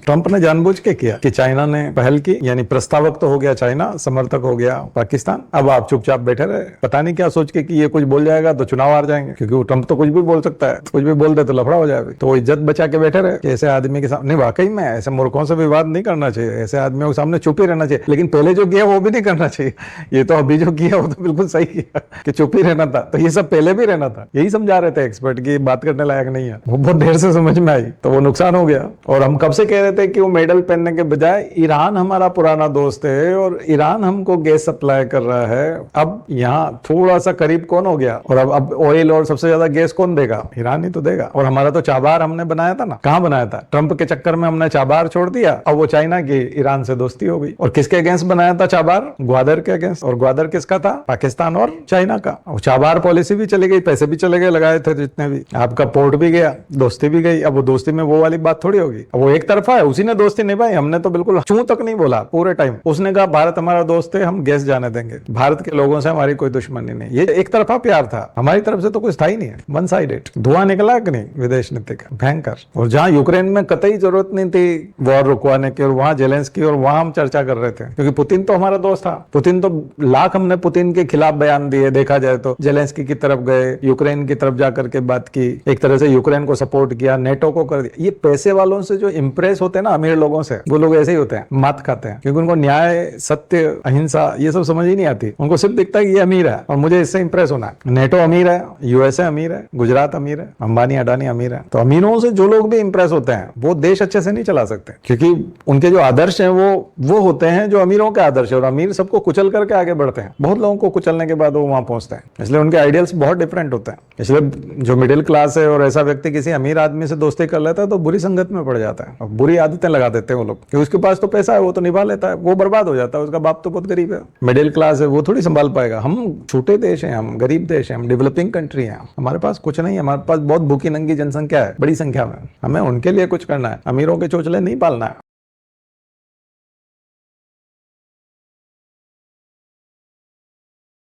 Trump ने जानबूझ के किया कि चाइना ने पहल की, यानी प्रस्तावक तो हो गया चाइना, समर्थक हो गया पाकिस्तान। अब आप चुपचाप बैठे रहे, पता नहीं क्या सोच के कि ये कुछ बोल जाएगा तो चुनाव हार जाएंगे, क्योंकि वो ट्रंप तो कुछ भी बोल सकता है, कुछ भी बोल दे तो लफड़ा हो जाएगा। तो वो इज्जत बचा के बैठे रहे कि ऐसे आदमी के सामने, वाकई में ऐसे मूर्खों से विवाद नहीं करना चाहिए, ऐसे आदमियों के सामने चुप ही रहना चाहिए। लेकिन पहले जो किया वो भी नहीं करना चाहिए, ये तो अभी जो किया वो तो बिल्कुल सही किया कि चुप ही रहना था। तो ये सब पहले भी रहना था, यही समझा रहे थे एक्सपर्ट की बात करने लायक नहीं है। वो बहुत देर से समझ में आई तो वो नुकसान हो गया। और हम कब से कह रहे थे कि वो मेडल पहनने के बजाय, ईरान हमारा पुराना दोस्त है और ईरान हमको गैस सप्लाई कर रहा है। अब यहाँ थोड़ा सा करीब कौन हो गया, और अब ऑयल और सबसे ज्यादा गैस कौन देगा? ईरान ही तो देगा। और हमारा तो चाबार हमने बनाया था ना, कहाँ बनाया था? ट्रंप के चक्कर में हमने चाबार छोड़ दिया, अब वो चाइना की ईरान से दोस्ती हो गई। और किसके अगेंस्ट बनाया था चाबार? ग्वादर के अगेंस्ट। और ग्वादर किसका था? पाकिस्तान और चाइना का। और चाबार पॉलिसी भी चली गई, पैसे भी चले गए लगाए थे जितने भी, आपका पोर्ट भी गया, दोस्ती भी गई। अब वो दोस्ती में वो वाली बात थोड़ी होगी, अब वो एक तरफा है, उसी ने दोस्ती निभाई, हमने तो बिल्कुल चूं तक नहीं बोला पूरे टाइम। उसने कहा भारत हमारा दोस्त है, हम गैस जाने देंगे, भारत के लोगों से हमारी कोई दुश्मनी नहीं। ये एक तरफा प्यार था, हमारी तरफ से तो कुछ था ही नहीं है, वन साइडेड। धुआं निकला कि नहीं विदेश नीति का, भयंकर। और जहां यूक्रेन में कतई जरूरत नहीं थी वॉर रुकवाने की, और वहां जेलेंस्की और वहां हम चर्चा कर रहे थे, क्योंकि पुतिन तो हमारा दोस्त था। पुतिन तो लाख हमने पुतिन के खिलाफ बयान दिए, देखा जाए तो जेलेंस्की की तरफ गए, यूक्रेन की तरफ जाकर के बात की, एक तरह से यूक्रेन को सपोर्ट किया, नेटो को कर दिया। ये पैसे वालों से जो इंप्रेस होते हैं ना, अमीर लोगों से, वो लोग ऐसे ही होते हैं, मात खाते हैं, क्योंकि उनको न्याय, सत्य, अहिंसा ये सब समझ ही नहीं आती। उनको सिर्फ दिखता है कि ये अमीर है और मुझे इससे इंप्रेस होना है। नेटो अमीर है, यूएसए अमीर है, गुजरात अमीर है, अंबानी अडानी अमीर है। तो अमीरों से जो लोग भी इंप्रेस होते हैं वो देश अच्छे से नहीं चला सकते, क्योंकि उनके जो आदर्श हैं वो होते हैं जो अमीरों के आदर्श है, और अमीर सबको कुचल करके आगे बढ़ते हैं। बहुत लोगों को कुचलने के बाद वो वहां पहुंचते हैं, इसलिए उनके आइडियल्स बहुत डिफरेंट होते हैं। इसलिए जो मिडिल क्लास है और ऐसा व्यक्ति किसी अमीर आदमी से दोस्ती कर लेता है तो बुरी संगत में पड़ जाता है, और बुरी आदतें लगा देते हैं वो लोग, कि उसके पास तो पैसा है, वो तो निभा लेता है, वो बर्बाद हो जाता है, उसका बाप तो बहुत गरीब है। मिडिल क्लास है, वो थोड़ी संभाल पाएगा। हम छोटे देश हैं, हम गरीब देश हैं, हम डेवलपिंग कंट्री हैं, हमारे पास कुछ नहीं है, हमारे पास बहुत भूखी नंगी जनसंख्या है, बड़ी संख्या में। हमें उनके लिए कुछ करना है, अमीरों के चोचले नहीं पालना है।